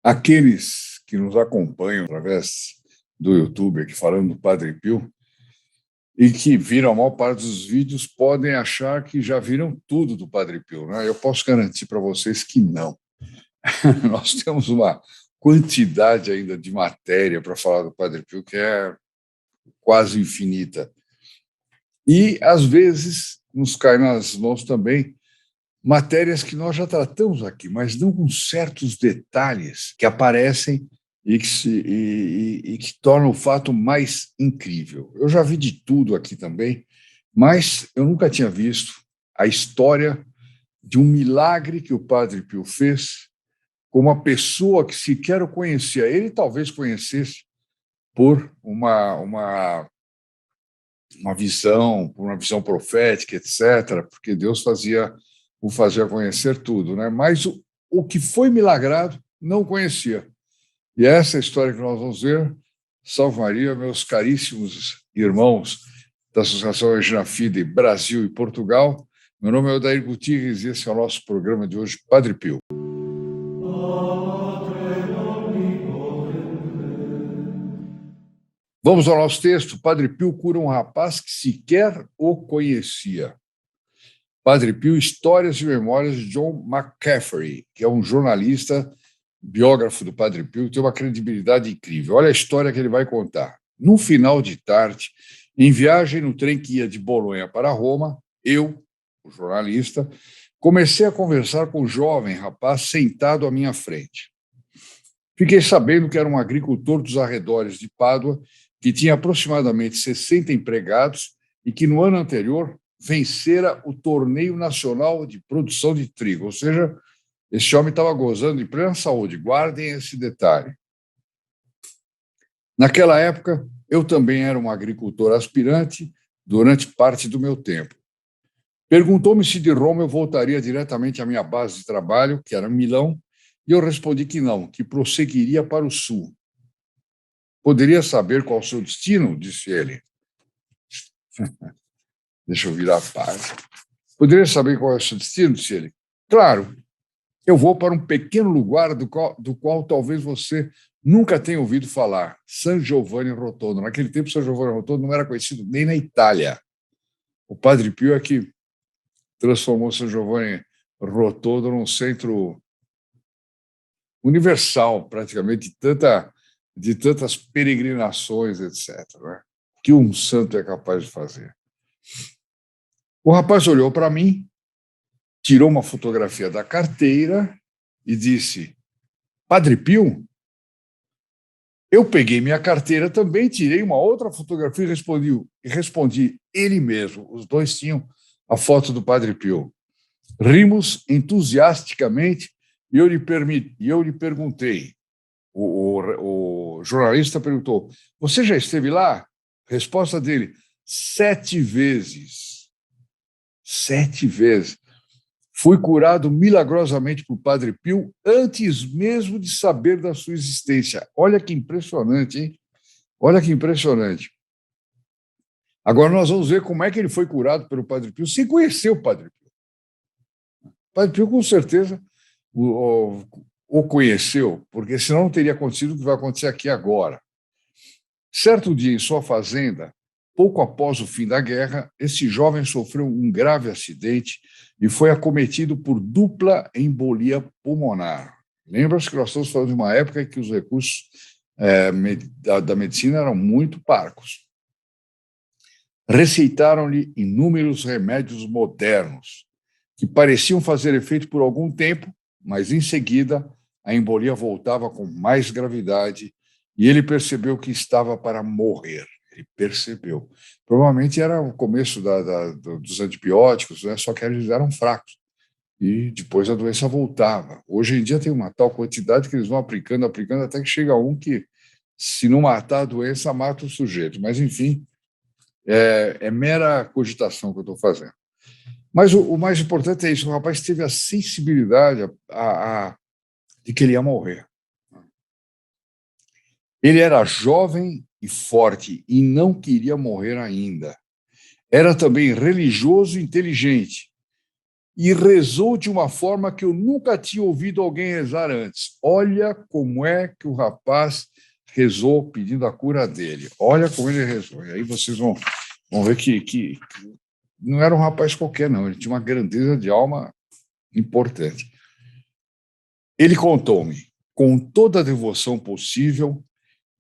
Aqueles que nos acompanham através do YouTube, aqui falando do Padre Pio, e que viram a maior parte dos vídeos, podem achar que já viram tudo do Padre Pio, né? Eu posso garantir para vocês que não. Nós temos uma quantidade ainda de matéria para falar do Padre Pio que é quase infinita. E, às vezes, nos cai nas mãos também matérias que nós já tratamos aqui, mas não com certos detalhes que aparecem e que tornam o fato mais incrível. Eu já vi de tudo aqui também, mas eu nunca tinha visto a história de um milagre que o Padre Pio fez com uma pessoa que sequer o conhecia. Ele talvez conhecesse por por uma visão profética, etc., porque Deus o fazia conhecer tudo, né? Mas o que foi milagrado não conhecia. E essa é a história que nós vamos ver. Salve Maria, meus caríssimos irmãos da Associação Regina Fide Brasil e Portugal. Meu nome é Odair Gutierrez e esse é o nosso programa de hoje, Padre Pio. Vamos ao nosso texto. Padre Pio cura um rapaz que sequer o conhecia. Padre Pio, Histórias e Memórias de John McCaffrey, que é um jornalista, biógrafo do Padre Pio, tem uma credibilidade incrível. Olha a história que ele vai contar. No final de tarde, em viagem no trem que ia de Bolonha para Roma, eu, o jornalista, comecei a conversar com o jovem rapaz sentado à minha frente. Fiquei sabendo que era um agricultor dos arredores de Pádua, que tinha aproximadamente 60 empregados e que no ano anterior vencera o Torneio Nacional de Produção de Trigo. Ou seja, esse homem estava gozando de plena saúde. Guardem esse detalhe. Naquela época, eu também era um agricultor aspirante durante parte do meu tempo. Perguntou-me se de Roma eu voltaria diretamente à minha base de trabalho, que era Milão, e eu respondi que não, que prosseguiria para o sul. Poderia saber qual o seu destino? Disse ele. Deixa eu virar a página. Poderia saber qual é o seu destino? Disse ele. Claro, eu vou para um pequeno lugar do qual talvez você nunca tenha ouvido falar, San Giovanni Rotondo. Naquele tempo, San Giovanni Rotondo não era conhecido nem na Itália. O Padre Pio é que transformou San Giovanni Rotondo num centro universal, praticamente, de tantas peregrinações, etc., né? Que um santo é capaz de fazer. O rapaz olhou para mim, tirou uma fotografia da carteira e disse: Padre Pio? Eu peguei minha carteira também, tirei uma outra fotografia e respondi ele mesmo. Os dois tinham a foto do Padre Pio. Rimos entusiasticamente e eu lhe perguntei. O jornalista perguntou: Você já esteve lá? Resposta dele: 7 vezes. 7 vezes. Fui curado milagrosamente por Padre Pio antes mesmo de saber da sua existência. Olha que impressionante, hein? Olha que impressionante. Agora nós vamos ver como é que ele foi curado pelo Padre Pio sem conhecer o Padre Pio. O Padre Pio, com certeza, o conheceu, porque senão não teria acontecido o que vai acontecer aqui agora. Certo dia, em sua fazenda, pouco após o fim da guerra, esse jovem sofreu um grave acidente e foi acometido por dupla embolia pulmonar. Lembra-se que nós estamos falando de uma época em que os recursos da medicina eram muito parcos. Receitaram-lhe inúmeros remédios modernos, que pareciam fazer efeito por algum tempo, mas em seguida a embolia voltava com mais gravidade e ele percebeu que estava para morrer. Ele percebeu. Provavelmente era o começo dos antibióticos, né? Só que eles eram fracos. E depois a doença voltava. Hoje em dia tem uma tal quantidade que eles vão aplicando, até que chega um que, se não matar a doença, mata o sujeito. Mas, enfim, é mera cogitação que eu estou fazendo. Mas o mais importante é isso: o rapaz teve a sensibilidade de que ele ia morrer. Ele era jovem e forte e não queria morrer ainda. Era também religioso e inteligente. e rezou de uma forma que eu nunca tinha ouvido alguém rezar antes. Olha como é que o rapaz rezou pedindo a cura dele. Olha como ele rezou. E aí vocês vão ver que não era um rapaz qualquer, não. Ele tinha uma grandeza de alma importante. Ele contou-me, com toda a devoção possível,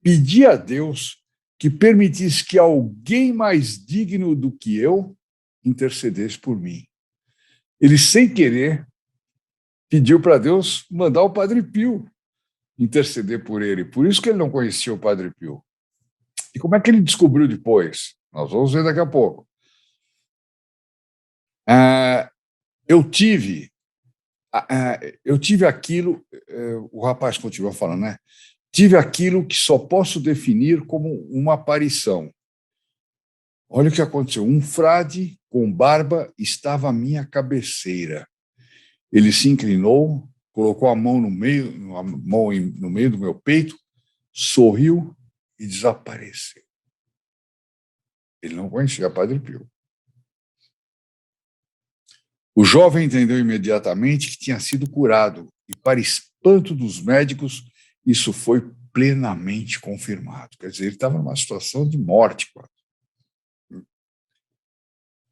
pedi a Deus que permitisse que alguém mais digno do que eu intercedesse por mim. Ele, sem querer, pediu para Deus mandar o Padre Pio interceder por ele. Por isso que ele não conhecia o Padre Pio. E como é que ele descobriu depois? Nós vamos ver daqui a pouco. Eu tive aquilo, o rapaz continua falando, né? Tive aquilo que só posso definir como uma aparição. Olha o que aconteceu. Um frade com barba estava à minha cabeceira. Ele se inclinou, colocou a mão no meio do meu peito, sorriu e desapareceu. Ele não conhecia Padre Pio. O jovem entendeu imediatamente que tinha sido curado e, para espanto dos médicos, isso foi plenamente confirmado. Quer dizer, ele estava numa situação de morte.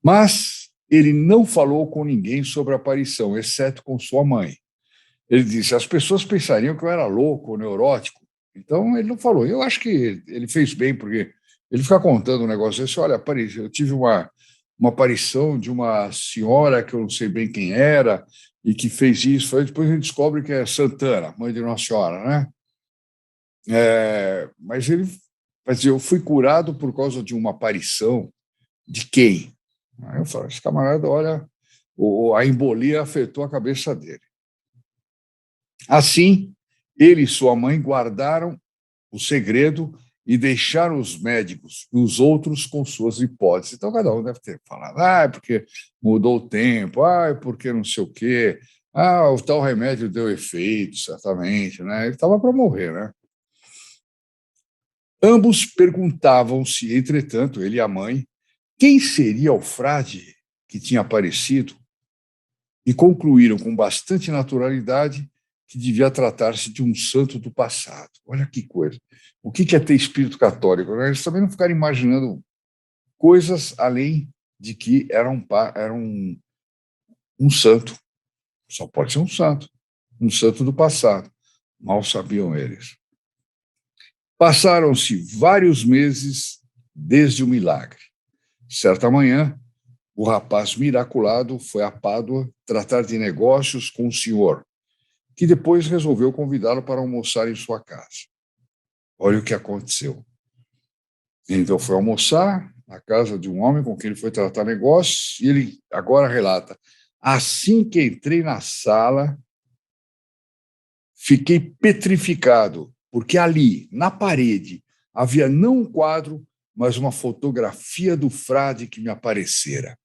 Mas ele não falou com ninguém sobre a aparição, exceto com sua mãe. Ele disse, as pessoas pensariam que eu era louco ou neurótico. Então, ele não falou. Eu acho que ele fez bem, porque ele fica contando um negócio desse, olha, eu tive uma aparição de uma senhora que eu não sei bem quem era e que fez isso. Aí depois a gente descobre que é Santana, mãe de Nossa Senhora, né? Mas ele vai dizer, eu fui curado por causa de uma aparição de quem? Aí eu falo, esse camarada, olha, a embolia afetou a cabeça dele. Assim, ele e sua mãe guardaram o segredo e deixaram os médicos e os outros com suas hipóteses. Então, cada um deve ter falado, é porque mudou o tempo, é porque não sei o quê, o tal remédio deu efeito, certamente, né? Ele estava para morrer, né? Ambos perguntavam-se, entretanto, ele e a mãe, quem seria o frade que tinha aparecido, e concluíram com bastante naturalidade que devia tratar-se de um santo do passado. Olha que coisa. O que é ter espírito católico? Eles também não ficaram imaginando coisas além de que era um santo. Só pode ser um santo do passado. Mal sabiam eles. Passaram-se vários meses desde o milagre. Certa manhã, o rapaz miraculado foi a Pádua tratar de negócios com o senhor, que depois resolveu convidá-lo para almoçar em sua casa. Olha o que aconteceu. Então foi almoçar na casa de um homem com quem ele foi tratar negócios, e ele agora relata, assim que entrei na sala, fiquei petrificado, porque ali, na parede, havia não um quadro, mas uma fotografia do frade que me aparecera.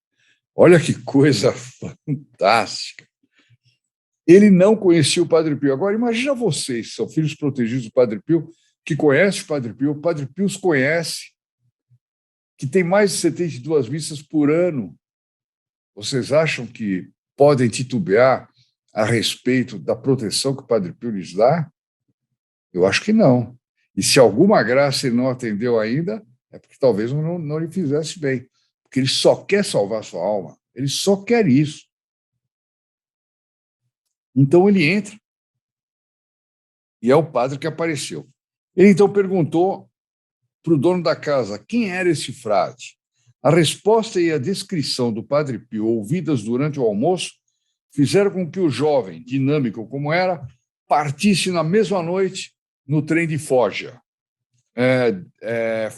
Olha que coisa fantástica. Ele não conhecia o Padre Pio. Agora, imagina vocês, que são filhos protegidos do Padre Pio, que conhecem o Padre Pio os conhece, que tem mais de 72 missas por ano. Vocês acham que podem titubear a respeito da proteção que o Padre Pio lhes dá? Eu acho que não. E se alguma graça ele não atendeu ainda, é porque talvez não lhe fizesse bem. Porque ele só quer salvar sua alma. Ele só quer isso. Então ele entra e é o padre que apareceu. Ele então perguntou para o dono da casa quem era esse frade. A resposta e a descrição do Padre Pio, ouvidas durante o almoço, fizeram com que o jovem, dinâmico como era, partisse na mesma noite no trem de Foggia.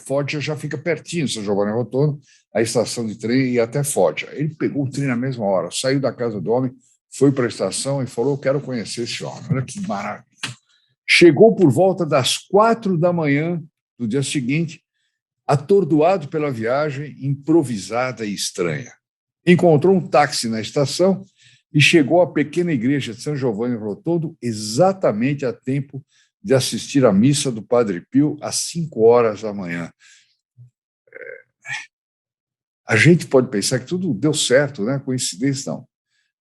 Foggia já fica pertinho, São Giovanni Rotondo, a estação de trem ia até Foggia. Ele pegou o trem na mesma hora, saiu da casa do homem, foi para a estação e falou, quero conhecer esse homem. Olha que maravilha. Chegou por volta das 4 da manhã do dia seguinte, atordoado pela viagem improvisada e estranha. Encontrou um táxi na estação e chegou à pequena igreja de São Giovanni Rotondo exatamente a tempo de assistir à missa do Padre Pio às 5 horas da manhã. A gente pode pensar que tudo deu certo, né? Coincidência, não.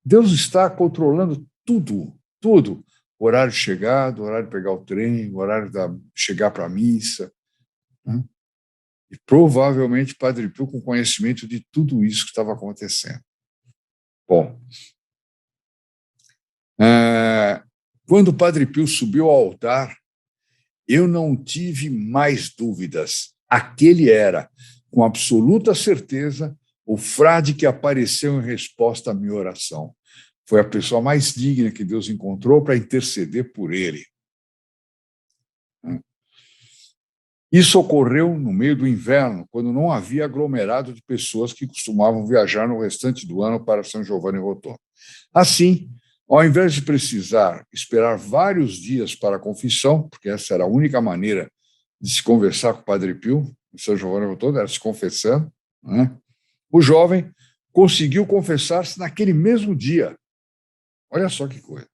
Deus está controlando tudo, tudo. O horário de chegada, o horário de pegar o trem, o horário de chegar para a missa, né? E provavelmente Padre Pio com conhecimento de tudo isso que estava acontecendo. Bom, quando o Padre Pio subiu ao altar, eu não tive mais dúvidas. Aquele era, com absoluta certeza, o frade que apareceu em resposta à minha oração. Foi a pessoa mais digna que Deus encontrou para interceder por ele. Isso ocorreu no meio do inverno, quando não havia aglomerado de pessoas que costumavam viajar no restante do ano para São Giovanni Rotondo. Assim, ao invés de precisar esperar vários dias para a confissão, porque essa era a única maneira de se conversar com o Padre Pio, em São Giovanni Rotondo, era se confessando, né? O jovem conseguiu confessar-se naquele mesmo dia. Olha só que coisa.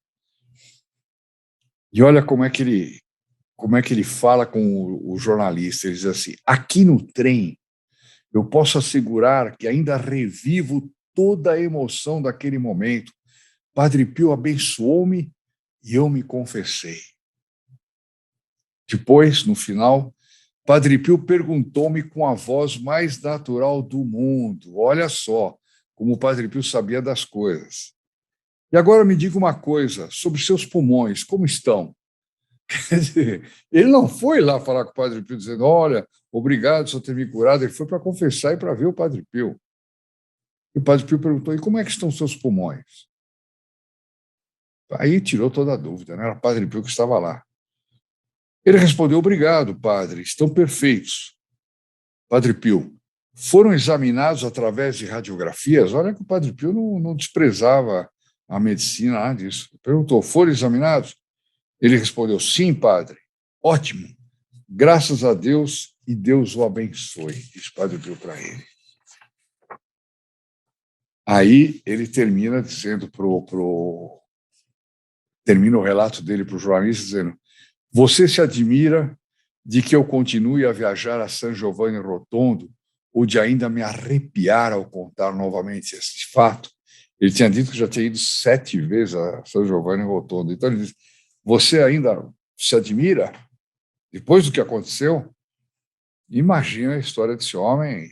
E olha como é que ele fala com o jornalista. Ele diz assim: aqui no trem, eu posso assegurar que ainda revivo toda a emoção daquele momento. Padre Pio abençoou-me e eu me confessei. Depois, no final, Padre Pio perguntou-me com a voz mais natural do mundo. Olha só como o Padre Pio sabia das coisas. E agora me diga uma coisa sobre seus pulmões, como estão? Quer dizer, ele não foi lá falar com o Padre Pio dizendo: olha, obrigado por ter me curado. Ele foi para confessar e para ver o Padre Pio. E o Padre Pio perguntou: e como é que estão seus pulmões? Aí tirou toda a dúvida, né? Era o Padre Pio que estava lá. Ele respondeu: obrigado, padre, estão perfeitos. Padre Pio, foram examinados através de radiografias? Olha que o Padre Pio não desprezava a medicina, nada disso. Perguntou: foram examinados? Ele respondeu: sim, padre. Ótimo. Graças a Deus e Deus o abençoe, disse Padre Pio para ele. Aí ele termina dizendo termina o relato dele para o jornalista dizendo: você se admira de que eu continue a viajar a San Giovanni Rotondo ou de ainda me arrepiar ao contar novamente esse fato? Ele tinha dito que já tinha ido 7 vezes a San Giovanni Rotondo. Então ele diz: você ainda se admira depois do que aconteceu? Imagina a história desse homem.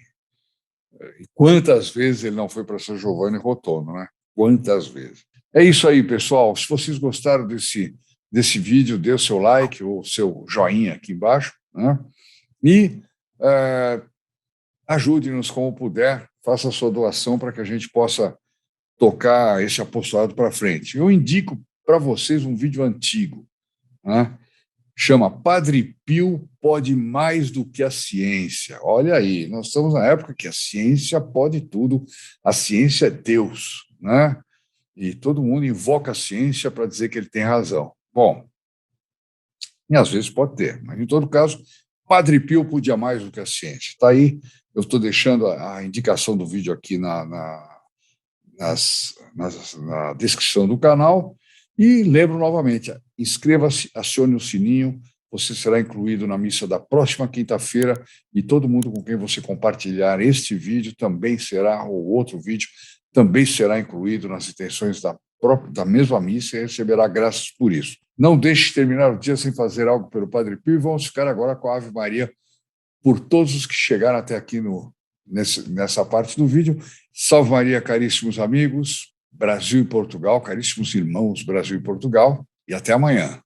E quantas vezes ele não foi para São Giovanni Rotondo, né? Quantas vezes. É isso aí, pessoal. Se vocês gostaram desse vídeo, dê o seu like ou seu joinha aqui embaixo, né? E ajude-nos como puder, faça a sua doação para que a gente possa tocar esse apostolado para frente. Eu indico para vocês um vídeo antigo, né? Chama Padre Pio pode mais do que a ciência. Olha aí, nós estamos na época que a ciência pode tudo, a ciência é Deus, né? E todo mundo invoca a ciência para dizer que ele tem razão. Bom, e às vezes pode ter, mas em todo caso, Padre Pio podia mais do que a ciência. Está aí, eu estou deixando a indicação do vídeo aqui na descrição do canal. E lembro novamente, inscreva-se, acione o sininho, você será incluído na missa da próxima quinta-feira e todo mundo com quem você compartilhar este vídeo também será, ou outro vídeo, também será incluído nas intenções da mesma missa e receberá graças por isso. Não deixe de terminar o dia sem fazer algo pelo Padre Pio e vamos ficar agora com a Ave Maria por todos os que chegaram até aqui nessa parte do vídeo. Salve Maria, caríssimos amigos, Brasil e Portugal, caríssimos irmãos Brasil e Portugal, e até amanhã.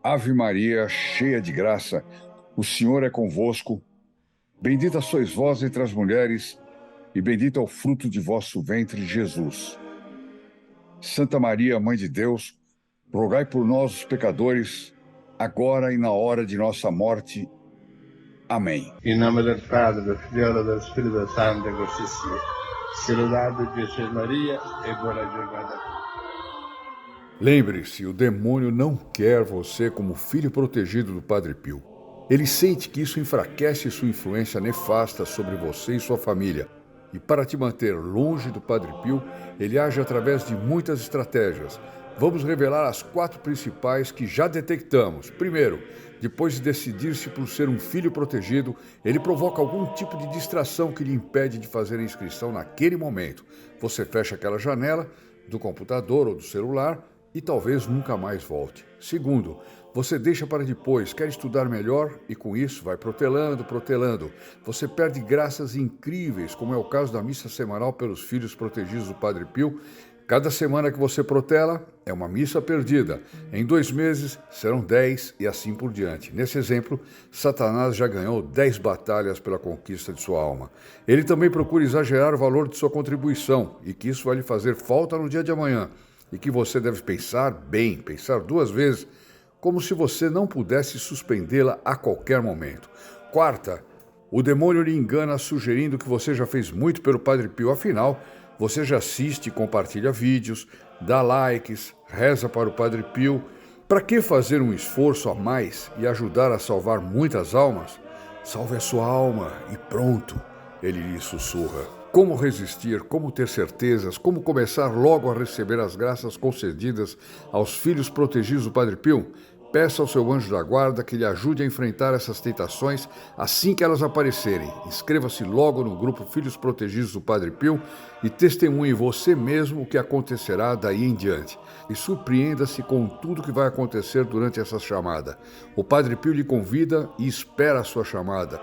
Ave Maria, cheia de graça, o Senhor é convosco. Bendita sois vós entre as mulheres, e bendito é o fruto de vosso ventre, Jesus. Santa Maria, Mãe de Deus, rogai por nós, os pecadores, agora e na hora de nossa morte. Amém. Em nome do Padre, do Filho e do Espírito Santo, così sia. Saudade Jesus Maria e buona giornata. Lembre-se, o demônio não quer você como filho protegido do Padre Pio. Ele sente que isso enfraquece sua influência nefasta sobre você e sua família. E para te manter longe do Padre Pio, ele age através de muitas estratégias, Vamos revelar as 4 principais que já detectamos. Primeiro, depois de decidir-se por ser um filho protegido, ele provoca algum tipo de distração que lhe impede de fazer a inscrição naquele momento. Você fecha aquela janela do computador ou do celular e talvez nunca mais volte. Segundo, você deixa para depois, quer estudar melhor e com isso vai protelando. Você perde graças incríveis, como é o caso da missa semanal pelos filhos protegidos do Padre Pio. Cada semana que você protela é uma missa perdida. Em 2 meses serão 10 e assim por diante. Nesse exemplo, Satanás já ganhou 10 batalhas pela conquista de sua alma. Ele também procura exagerar o valor de sua contribuição e que isso vai lhe fazer falta no dia de amanhã. E que você deve pensar bem, pensar 2 vezes, como se você não pudesse suspendê-la a qualquer momento. Quarta, o demônio lhe engana sugerindo que você já fez muito pelo Padre Pio, afinal, você já assiste e compartilha vídeos, dá likes, reza para o Padre Pio. Para que fazer um esforço a mais e ajudar a salvar muitas almas? Salve a sua alma e pronto, ele lhe sussurra. Como resistir, como ter certezas, como começar logo a receber as graças concedidas aos filhos protegidos do Padre Pio? Peça ao seu anjo da guarda que lhe ajude a enfrentar essas tentações assim que elas aparecerem. Inscreva-se logo no grupo Filhos Protegidos do Padre Pio e testemunhe você mesmo o que acontecerá daí em diante. E surpreenda-se com tudo que vai acontecer durante essa chamada. O Padre Pio lhe convida e espera a sua chamada.